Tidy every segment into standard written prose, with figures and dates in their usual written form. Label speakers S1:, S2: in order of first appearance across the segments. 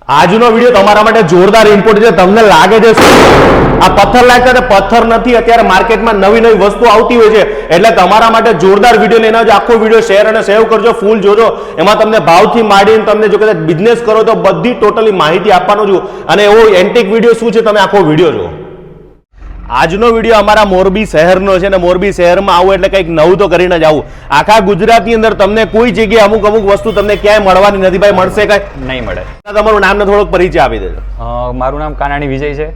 S1: આજનો વિડીયો તમારા માટે જોરદાર ઇમ્પોર્ટન્ટ છે. તમને લાગે છે આ પથ્થર લાગતા છે? પથ્થર નથી. અત્યારે માર્કેટમાં નવી નવી વસ્તુ આવતી હોય છે, એટલે તમારા માટે જોરદાર વિડીયો લઈને આવજો. આખો વિડીયો શેર અને સેવ કરજો, ફૂલ જોજો. એમાં તમને ભાવથી માંડીને તમને જો કદાચ બિઝનેસ કરો તો બધી ટોટલી માહિતી આપવાનો છું. અને એવો એન્ટિક વિડીયો શું છે, તમે આખો વિડીયો જો. આજનો વિડીયો અમારા મોરબી શહેરનો છે, અને મોરબી શહેરમાં આવું એટલે કંઈક નવું તો કરીને જ આવું. આખા ગુજરાતની અંદર તમને કોઈ જગ્યાએ અમુક વસ્તુ તમને ક્યાંય મળવાની નથી. ભાઈ મળશે કઈ
S2: નહીં મળે.
S1: તમારું નામ ને થોડોક પરિચય આપી દેજો.
S2: મારું નામ કાનાણી વિજય છે.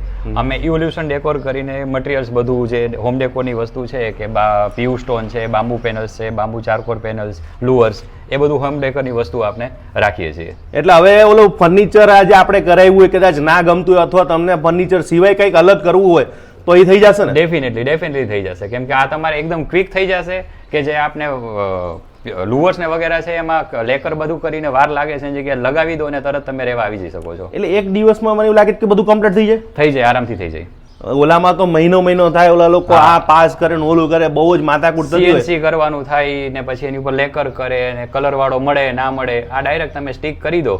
S2: અમે ઇવોલ્યુશન ડેકોર કરીને મટીરિયલ્સ બધું જે હોમ ડેકોરની વસ્તુ છે કે પીયુ સ્ટોન છે, બાંબુ પેનલ્સ છે, બાંબુ ચારકોર પેનલ્સ, લુઅર્સ, એ બધું હોમ ડેકોરની વસ્તુ આપણે રાખીએ છીએ.
S1: એટલે હવે ઓલું ફર્નિચર આજે આપણે કરાવ્યું હોય, કદાચ ના ગમતું હોય અથવા તમને ફર્નિચર સિવાય કંઈક અલગ કરવું હોય તો એ થઈ જશે ને?
S2: ડેફિનેટલી થઈ જશે. કેમ કે આ તમારે એકદમ ક્વિક થઈ જશે. કે જે આપણે લુઅર્સ ને વગેરે છે એમાં લેકર બધું કરીને વાર લાગે છે, જગ્યાએ લગાવી દો ને તરત તમે રહેવા આવી જઈ શકો છો.
S1: એટલે એક દિવસમાં મને એવું લાગે કે બધું કમ્પ્લીટ થઈ જાય.
S2: આરામથી થઈ જાય.
S1: ઓલામાં તો મહિનો થાય. ઓલા લોકો આ પાસ કરે ને ઓલું કરે, બહુ જ માથાકૂટ થતી હોય.
S2: CNC કરવાનું થાય ને પછી એની ઉપર લેકર કરે ને કલર વાળો મળે ના મળે. આ ડાયરેક્ટ તમે સ્ટીક કરી દો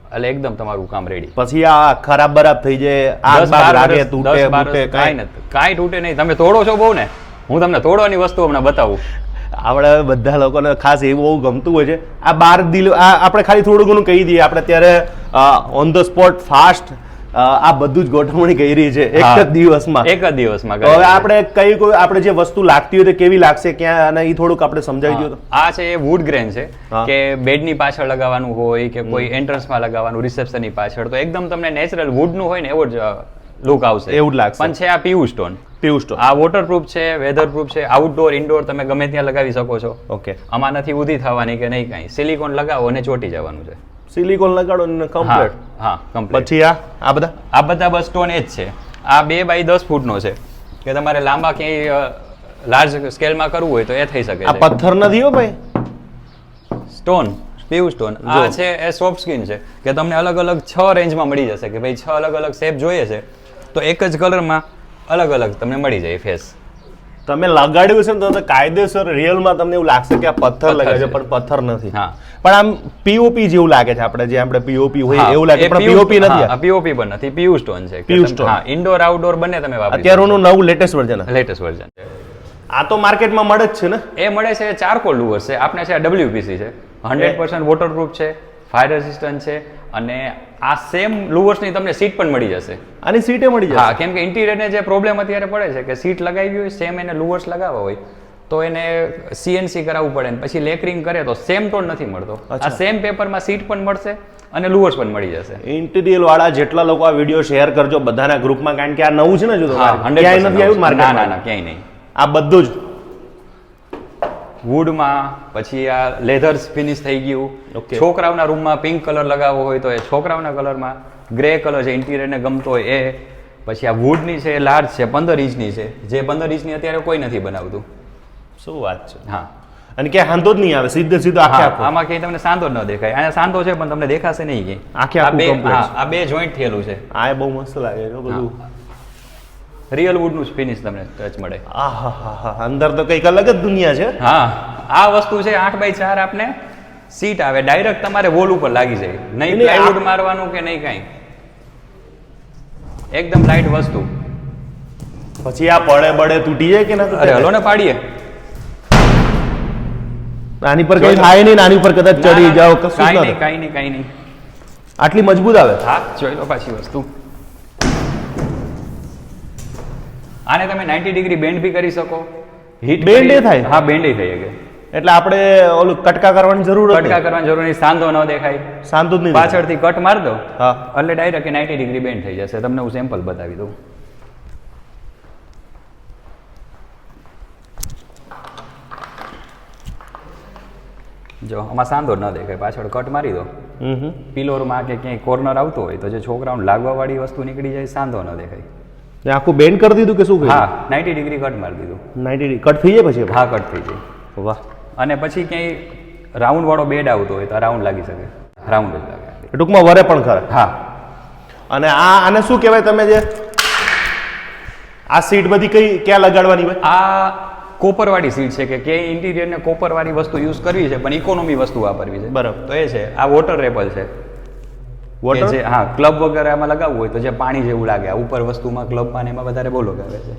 S2: એટલે એકદમ તમારું કામ રેડી.
S1: પછી આ ખરાબ થઈ જાય,
S2: કાંઈ તૂટે નહીં. તમે તોડો છો બહુ ને, હું તમને તોડવાની વસ્તુ હમણાં બતાવું.
S1: આપણે બધા લોકોને ખાસ એવું બહુ ગમતું હોય છે. આ 12 દિલ આપણે ખાલી થોડું ઘણું કહી દઈએ. આપણે અત્યારે ઓન ધ સ્પોટ ફાસ્ટ આ બધું જ ગોઠવણી કરી છે એક જ દિવસમાં. હવે આપણે કોઈ આપણે જે વસ્તુ લાગતી હોય તો કેવી લાગશે, ક્યાં, અને એ થોડુંક આપણે સમજાવી દો.
S2: આ છે એ વુડ ગ્રેન છે કે બેડની પાછળ લગાવવાનું હોય કે કોઈ એન્ટ્રન્સમાં લગાવવાનું, રિસેપ્શનની પાછળ, તો એકદમ તમને નેચરલ વુડનું હોય ને એવો જ લુક આવશે, એવું જ લાગશે. પણ છે આ પીયુ સ્ટોન. આ વોટરપ્રૂફ છે, વેધરપ્રૂફ છે, આઉટડોર ઇન્ડોર તમે ગમે ત્યાં લગાવી શકો છો.
S1: ઓકે.
S2: આમાં નથી ઊધી થવાની કે નહીં કાંઈ. સિલિકોન લગાવો અને ચોટી જવાનું છે.
S1: સિલિકોન લગાડો ને કમ્પ્લીટ.
S2: હા કમ્પ્લીટ.
S1: પછી આ બધા
S2: બસ સ્ટોન એ જ છે. આ 2 બાય 10 ફૂટનો છે કે તમારે લાંબા ક્યાંય લાર્જ સ્કેલમાં કરવું હોય તો એ થઈ શકે છે.
S1: આ પથ્થર નથી હો ભાઈ,
S2: સ્ટોન, પીયુ સ્ટોન. આ છે એ સોફ્ટ સ્કિન છે કે તમને અલગ અલગ 6 રેન્જમાં મળી જશે. કે ભાઈ 6 અલગ અલગ શેપ જોઈએ છે તો એક જ કલરમાં અલગ અલગ તમને મળી જાય ફેસ.
S1: તમે લગાડ્યું છે ને તો કાયદેસર રિયલમાં તમને એવું લાગશે કે આ પથ્થર લગાડ્યો છે, પણ પથ્થર નથી.
S2: હા,
S1: પણ આમ પીઓપી જેવું લાગે છે. આપણે પીઓપી હોય એવું લાગે, પણ પીઓપી નથી.
S2: આ પીઓપી પણ નથી, પીયુ સ્ટોન છે.
S1: પીયુ સ્ટોન.
S2: હા, ઇન્ડોર આઉટડોર બંને તમે વાપરી.
S1: અત્યારનું નવું લેટેસ્ટ વર્ઝન
S2: છે.
S1: આ તો માર્કેટમાં મળે જ છે ને?
S2: એ મળે છે. ચારકોલ લુઅર્સ છે. આપણે છે WPC છે, 100% વોટરપ્રૂફ છે, ફાયર રેઝિસ્ટન્ટ છે. અને આ સેમ લુઅર્સની તમને સીટ પણ મળી જશે.
S1: આની સીટે મળી જશે?
S2: હા, કેમ કે ઇન્ટિરિયરને જે પ્રોબ્લેમ અત્યારે પડે છે કે સીટ લગાવી હોય સેમ એને લુઅર્સ લગાવવા હોય તો એને CNC કરાવવું પડે ને પછી લેકરિંગ કરે તો સેમ ટોન નથી મળતો. આ સેમ પેપરમાં સીટ પણ મળશે અને લુઅર્સ પણ મળી જશે.
S1: ઇન્ટિરિયર વાળા જેટલા લોકો આ વિડીયો શેર કરજો બધાના ગ્રુપમાં, કારણ કે આ નવું છે ને. જો ક્યાંય નથી આવ્યું માર્કેટમાં.
S2: ના ક્યાંય નહીં.
S1: આ બધું જ
S2: વુડમાં. પછી આ લેધર્સ ફિનિશ થઈ ગયું. છોકરાઓના રૂમમાં પિંક કલર લગાવવો હોય તો એ છોકરાઓના કલરમાં. ગ્રે કલર છે, ઇન્ટિરિયરને ગમતો હોય એ. પછી આ વુડની છે, લાર્જ છે, 15 ઇંચની છે, જે 15 ઇંચની અત્યારે કોઈ નથી બનાવતું.
S1: શું વાત છે?
S2: હા.
S1: અને ક્યાં સાંધો જ નહીં આવે, સીધો
S2: આમાં ક્યાંય તમને સાંધો જ ન દેખાય. અહીંયા સાંધો છે પણ તમને દેખાશે નહીં ક્યાંય. આ બે જોઈન્ટ થયેલું છે.
S1: આ બહુ મસ્ત લાગે છે બધું.
S2: રિયલ વુડ નું ફિનિશ તમને ટચ મળે.
S1: અંદર તો કંઈક અલગ જ દુનિયા છે.
S2: હા, આ વસ્તુ છે 8 બાય 4 આપને સીટ આવે, ડાયરેક્ટ તમારે વોલ ઉપર લાગી જાય. નહીં પ્લાયવુડ મારવાનું કે નહીં કાંઈ. એકદમ લાઇટ વસ્તુ.
S1: પછી આ બળે તૂટી જાય કે ના?
S2: અરે હલો ને પાડીએ.
S1: આની પર કઈ થાય નહીં, આની પર કદાચ ચડી જાઓ કશું
S2: કાંઈ નહીં.
S1: આટલી મજબૂત આવે?
S2: હા, જોઈ લો પાછી વસ્તુ. આને તમે 90 ડિગ્રી બેન્ડ બી કરી શકો. હીટ
S1: બેન્ડ એ થાય?
S2: હા, બેન્ડ થઈ શકે.
S1: એટલે આપણે ઓલું કટકા કરવાની જરૂર
S2: નહીં. સાંધો ન દેખાય.
S1: સાંધો જ નહીં.
S2: પાછળથી કટ માર દો
S1: હા
S2: એટલે ડાયરેક્ટ 90 ડિગ્રી બેન્ડ થઈ જશે. તમને હું સેમ્પલ બતાવી દઉં. જો આમાં સાંધો ન દેખાય, પાછળ કટ મારી દો. પિલોરમાં કે ક્યાંય કોર્નર આવતો હોય તો જે છોકરાઓને લાગવા વાળી વસ્તુ નીકળી જાય, સાંધો ન દેખાય.
S1: આખું બેન્ડ કરી દીધું કે શું?
S2: હા, 90 ડિગ્રી કટ મારી દીધું.
S1: 90 ડિગ્રી કટ થઈ જાય પછી?
S2: હા, કટ થઈ જાય.
S1: વાહ.
S2: અને પછી ક્યાંય રાઉન્ડ વાળો બેડ આવતો હોય તો રાઉન્ડ લાગી શકે. રાઉન્ડ જ લાગે.
S1: ટૂંકમાં વરે પણ ખરા?
S2: હા.
S1: અને આને શું કહેવાય? તમે જે આ સીટ બધી ક્યાં લગાડવાની હોય?
S2: આ કોપર વાળી સીટ છે કે ઇન્ટિરિયર ને કોપર વાળી વસ્તુ યુઝ કરવી છે પણ ઇકોનોમી વસ્તુ વાપરવી છે.
S1: બરાબર.
S2: તો એ છે. આ વોટર રેપલ છે.
S1: Water?
S2: જે હા ક્લબ વગેરે આમાં લગાવવું હોય તો જે પાણી જેવું લાગે આ ઉપર વસ્તુમાં ક્લબમાં ને એમાં વધારે બહુ લગાવે છે.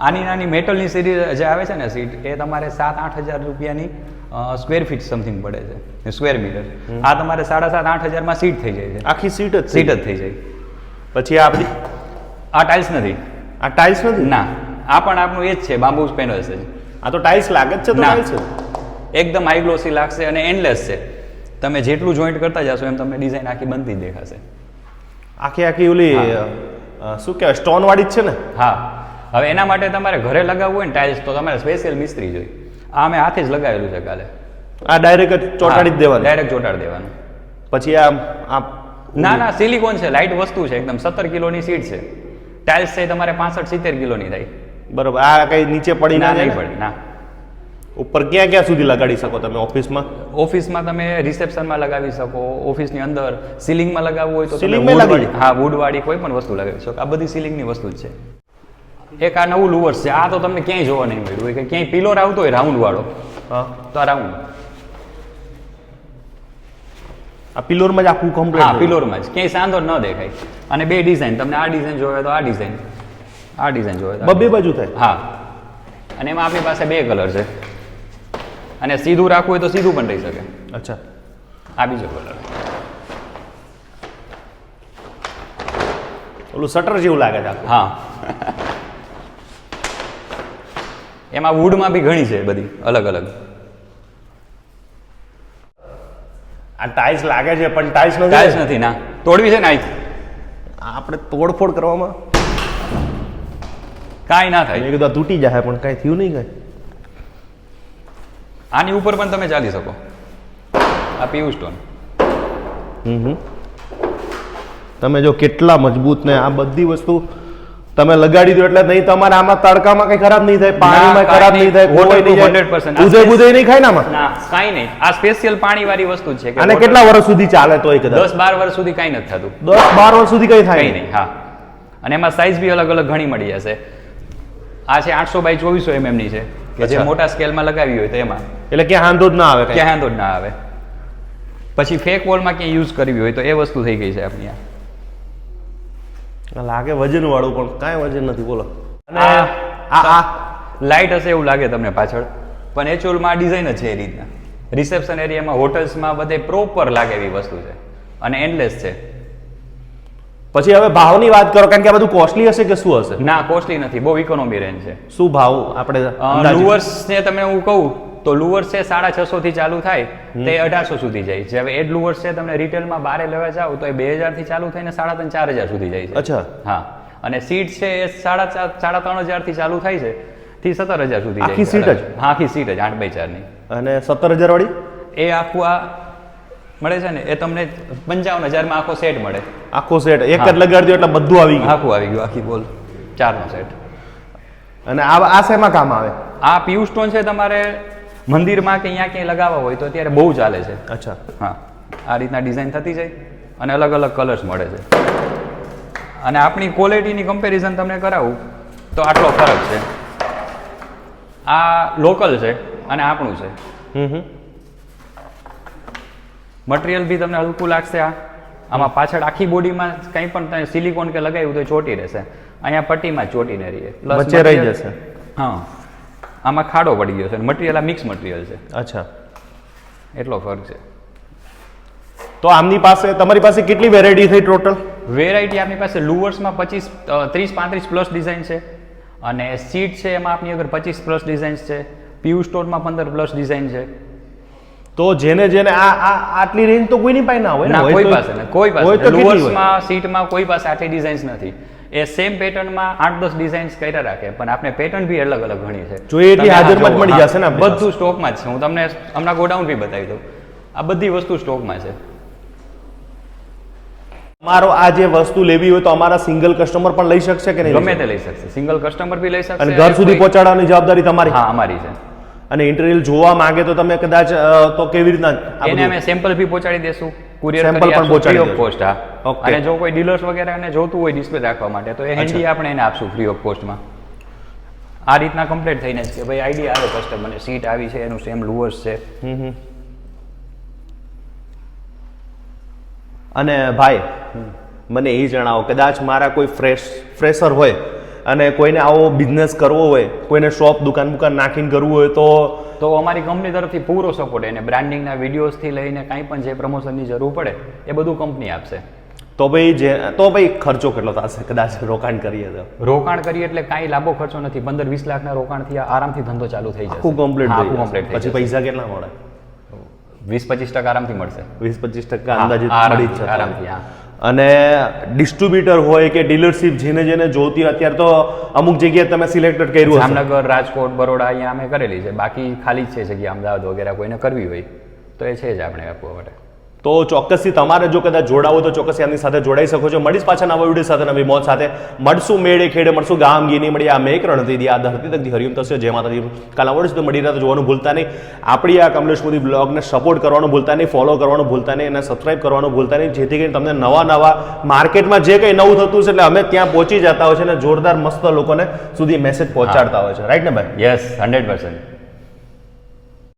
S2: આની નાની મેટલની સિરીઝ જે આવે છે ને સીટ એ તમારે 7-8 હજાર રૂપિયાની સ્ક્વેર ફીટ સમથિંગ પડે છે સ્ક્વેર મીટર. આ તમારે 7.5-8 હજારમાં સીટ થઈ જાય છે.
S1: આખી સીટ જ
S2: સીટ જ થઈ જાય.
S1: પછી આ બધી
S2: આ ટાઇલ્સ નથી.
S1: આ ટાઇલ્સ નથી
S2: ના આ પણ આપણું એ જ છે બામ્બુ પેનલ્સ છે.
S1: આ તો ટાઇલ્સ લાગે જ છે. તો
S2: ના.
S1: ટાઇલ્સ
S2: એકદમ હાઈ ગ્લોસી લાગશે અને એન્ડલેસ છે. તમે જેટલું જોઈન્ટ કરતા જશો એમ તમને ડિઝાઇન આખી બનતી જ દેખાશે.
S1: આખી ઓલી શું કહેવાય સ્ટોન વાળી જ છે ને.
S2: હા હવે એના માટે તમારે ઘરે લગાવવું હોય ને ટાઇલ્સ તો તમારે સ્પેશિયલ મિસ્ત્રી જોઈએ. આ મેં હાથે જ લગાવેલું છે કાલે.
S1: આ ડાયરેક્ટ ચોટાડી જ દેવાનું.
S2: ડાયરેક્ટ ચોટાડી દેવાનું.
S1: પછી આ
S2: ના સિલિકોન છે લાઇટ વસ્તુ છે એકદમ 17 કિલોની સીટ છે. ટાઇલ્સ છે તમારે 65-70 કિલોની થાય.
S1: બરોબર. આ કઈ નીચે પડી ના
S2: નહીં પડે ના.
S1: ઉપર ક્યાં સુધી લગાડી શકો તમે ઓફિસમાં?
S2: ઓફિસમાં તમે રિસેપ્શનમાં લગાવી શકો, ઓફિસની અંદર સીલિંગમાં લગાવવું હોય તો
S1: સીલિંગમાં લગાવી?
S2: હા વુડવાળી કોઈ પણ વસ્તુ લગાવી શકો. આ બધી સીલિંગની વસ્તુ જ છે. એક આ નવું લુવર્સ છે. આ તો તમને ક્યાંય જોવા નહીં મળ્યું હોય કે ક્યાંય પિલોર આવતો હોય રાઉન્ડ વાળો.
S1: હા
S2: તો આ રાઉન્ડ.
S1: આ પિલોરમાં જ આખું કમ્પ્લીટ.
S2: હા પિલોરમાં જ ક્યાંય સાંધો ન દેખાય. અને બે ડિઝાઇન તમને આ ડિઝાઇન જોવે તો આ ડિઝાઇન, આ ડિઝાઇન જોવે તો
S1: બબ્બે બાજુ થાય.
S2: હા અને એમાં આપણી પાસે બે કલર છે. અને સીધું રાખવું હોય તો સીધું પણ રહી શકે.
S1: અચ્છા.
S2: આ બીજો કલર.
S1: ઓલું શટર જેવું લાગે છે.
S2: હા એમાં વુડમાં બી ઘણી છે બધી અલગ અલગ.
S1: આ ટાઇલ્સ લાગે છે પણ ટાઇલ્સ નથી.
S2: ટાઇલ્સ નથી ના તોડવી છે ને
S1: આપણે તોડફોડ કરવામાં
S2: કાંઈ ના થાય.
S1: મેં કીધું આ તૂટી જાય પણ કાંઈ થયું નહીં કાંઈ.
S2: આની ઉપર પણ તમે ચાલી શકો. આ પીયુ સ્ટોન.
S1: તમે જો કેટલા મજબૂત ને આ બધી વસ્તુ તમે લગાડી દો એટલે નહીં તમારે આમાં તડકામાં કઈ ખરાબ નહીં થાય, પાણીમાં ખરાબ નહીં થાય, કોઈ નહીં જાય,
S2: 100%.
S1: ઉદય બુદય નહીં ખાય ને આમાં.
S2: ના કાંઈ નહીં. આ સ્પેશિયલ પાણી વાળી વસ્તુ છે.
S1: અને કેટલા વર્ષ સુધી ચાલે તો કદાચ
S2: 10-12 વર્ષ સુધી કાંઈ નથી થતું.
S1: 10-12 વર્ષ સુધી કઈ થાય
S2: કંઈ નહીં. હા અને એમાં સાઇઝ બી અલગ અલગ ઘણી મળી જશે. આ છે 800 x 2400 mm ની છે કે જે મોટા સ્કેલમાં લગાવી હોય તો એમાં
S1: એટલે ક્યાં હાંધો જ ના આવે.
S2: ક્યાં હાંધો જ ના આવે. પછી ફેક વોલમાં ક્યાંય યુઝ કરવી હોય તો એ વસ્તુ થઈ ગઈ છે આપણી આ.
S1: લાગે વજન વાળું પણ કાંઈ વજન નથી. બોલો.
S2: અને આ લાઇટ હશે એવું લાગે તમને પાછળ પણ એક્ચ્યુઅલમાં ડિઝાઇન જ છે એ રીતના. રિસેપ્શન એરિયામાં હોટલ્સમાં બધે પ્રોપર લાગે એવી વસ્તુ છે અને એન્ડલેસ છે.
S1: પછી હવે ભાવની વાત કરો કારણ કે આ બધું કોસ્ટલી હશે કે શું હશે?
S2: ના કોસ્ટલી નથી, બહુ ઇકોનોમી રેન્જ છે.
S1: શું ભાવ આપણે
S2: લુવર્સ ને તમે હું કહું તો લુવર્સ છે 650 થી ચાલુ થાય તે 1800 સુધી જાય છે. હવે એડ લુવર્સ છે તમને રિટેલમાં બારે લેવા જાવ તો એ 2000 થી ચાલુ થઈને 3500-4000 સુધી જાય છે.
S1: અચ્છા.
S2: હા અને સીટ છે એ 3500 થી ચાલુ થાય છે થી 17000 સુધી જાય.
S1: આખી સીટ જ?
S2: હા આખી સીટ જ 8x4 ની.
S1: અને 17000 વાળી
S2: એ આખું આ મળે છે ને એ તમને 55000 માં આખો સેટ મળે.
S1: આખો સેટ એક જ લગાડી દો એટલે બધું આવી ગયું.
S2: આખું આવી ગયું, આખી બોલ 4 નો સેટ.
S1: અને આ શેમાં કામ આવે?
S2: આ પીયુ સ્ટોન છે તમારે મંદિરમાં કે અહીંયા ક્યાંય લગાવવા હોય તો અત્યારે બહુ ચાલે છે.
S1: અચ્છા.
S2: હા આ રીતના ડિઝાઇન થતી જાય અને અલગ અલગ કલર્સ મળે છે. અને આપણી ક્વોલિટીની કમ્પેરિઝન તમને કરાવું તો આટલો ફરક છે. આ લોકલ છે અને આપણું છે. મટીરિયલ બી તમને હલકું લાગશે. આમાં પાછળ આખી બોડીમાં કંઈ પણ તમે સિલિકોન કે લગાવ્યું તો ચોટી રહેશે. અહીંયા પટ્ટીમાં ચોટીને રહીએ
S1: વચ્ચે રહી જશે.
S2: હા આમાં ખાડો પડી ગયો છે. મટીરિયલ આ મિક્સ મટીરિયલ છે.
S1: અચ્છા
S2: એટલો ફરક છે.
S1: તો આમની પાસે તમારી પાસે કેટલી વેરાયટી થઈ ટોટલ?
S2: વેરાયટી આપણી પાસે લુવર્સમાં 30-35 પ્લસ ડિઝાઇન છે અને સીટ છે એમાં આપણી આગળ 25 પ્લસ ડિઝાઇન્સ છે. પીયુ સ્ટોનમાં 15 પ્લસ ડિઝાઇન છે.
S1: તો જેને આટલી રેન્જ તો કોઈની પાસે ના હોય ને?
S2: ના કોઈ પાસે ને કોઈ
S1: હોય
S2: પાસે
S1: તો કેટલી હોય?
S2: લુવર્સમાં સીટમાં કોઈ પાસે આટલી ડિઝાઇન્સ નથી. એ સેમ પેટર્નમાં 8-10 ડિઝાઇન્સ કર્યા રાખે પણ આપણે પેટર્ન બી અલગ અલગ ઘણી છે.
S1: જોઈએ એટલી
S2: તમે આ
S1: હાજરમાં જ
S2: જુઓ,
S1: મળી
S2: હા,
S1: જશે ને આપણી
S2: બધું સ્ટોકમાં જ છે. હું તમને હમણાં ગોડાઉન બી બતાવી દઉં. આ બધી વસ્તુ સ્ટોકમાં છે.
S1: અમારો આ જે વસ્તુ લેવી હોય તો અમારા સિંગલ કસ્ટમર પણ લઈ શકશે કે નહીં?
S2: ગમે તે લઈ શકશે. સિંગલ કસ્ટમર બી લઈ શકશે
S1: અને ઘર સુધી પહોંચાડવાની જવાબદારી તમારી?
S2: હા અમારી છે.
S1: અને ઇન્ટિરિયર જોવા માંગે તો તમે કદાચ તો કેવી રીતના
S2: એને અમે સેમ્પલ બી પહોંચાડી દેશું. કુરિયર
S1: Sample પણ પહોંચાડી
S2: ઓફ
S1: દેશો.
S2: કોસ્ટ. હા
S1: Okay.
S2: અને જો કોઈ ડીલર્સ વગેરે અને જોતું હોય ડિસ્પ્લે રાખવા માટે તો એ હેન્ડી આપણે એને આપશું ફ્રી ઓફ કોસ્ટમાં. આ રીતના કમ્પ્લીટ થઈને જ કે ભાઈ આઈડિયા આવે કસ્ટમરને સીટ આવી છે એનું સેમ લુવર્સ છે.
S1: અને ભાઈ મને એ જણાવો, કદાચ મારા કોઈ ફ્રેશર હોય અને કોઈને આવો બિઝનેસ કરવો હોય, કોઈને શોપ દુકાન નાખીને કરવું હોય
S2: તો અમારી કંપની તરફથી પૂરો સપોર્ટ, એને બ્રાન્ડિંગના વિડીયોઝથી લઈને કાંઈ પણ જે પ્રમોશનની જરૂર પડે એ બધું કંપની આપશે.
S1: તો ભાઈ ખર્ચો કેટલો થશે કદાચ રોકાણ કરીએ તો?
S2: રોકાણ કરીએ એટલે કાંઈ લાંબો ખર્ચો નથી. 15-20 લાખના રોકાણથી આરામથી ધંધો ચાલુ થઈ જશે.
S1: આખું કમ્પ્લીટ. પછી પૈસા કેટલા મળે?
S2: 20-25% આરામથી મળશે.
S1: 20-25% અંદાજિત મળી જ છે
S2: આરામથી. હા.
S1: અને ડિસ્ટ્રીબ્યુટર હોય કે ડીલરશીપ જેને જોતી, અત્યારે તો અમુક જગ્યાએ તમે સિલેક્ટેડ કર્યું હશે.
S2: જામનગર, રાજકોટ, બરોડા અહીંયા અમે કરેલી છે. બાકી ખાલી જ છે જગ્યા અમદાવાદ વગેરે કોઈને કરવી હોય તો એ છે જ આપણે આપવા માટે.
S1: તો ચોક્કસથી તમારે જો કદાચ જોડાવો તો ચોક્કસ એમની સાથે જોડાઈ શકો છો. મળીશ પાછા નવા વિડીયો સાથે, નવી મોજ સાથે. મળશું મેળે ખેડે, મળશું ગામ ગીની મળી. આ મેં એક રણતી આ ધરતી તકથી હરિયમ થશે. જય માતાજી. કાલ આવડે તો મળી રહ્યા તો જોવાનું ભૂલતા નહીં. આપણી આ કમલેશ મોદી બ્લોગને સપોર્ટ કરવાનું ભૂલતા નહીં, ફોલો કરવાનું ભૂલતા નહીં અને સબસ્ક્રાઇબ કરવાનું ભૂલતા નહીં, જેથી કરીને તમને નવા માર્કેટમાં જે કંઈ નવું થતું છે એટલે અમે ત્યાં પહોંચી જતા હોય છે અને જોરદાર મસ્ત લોકોને સુધી મેસેજ પહોંચાડતા હોય છે. રાઈટ ને ભાઈ?
S2: યસ, 100%.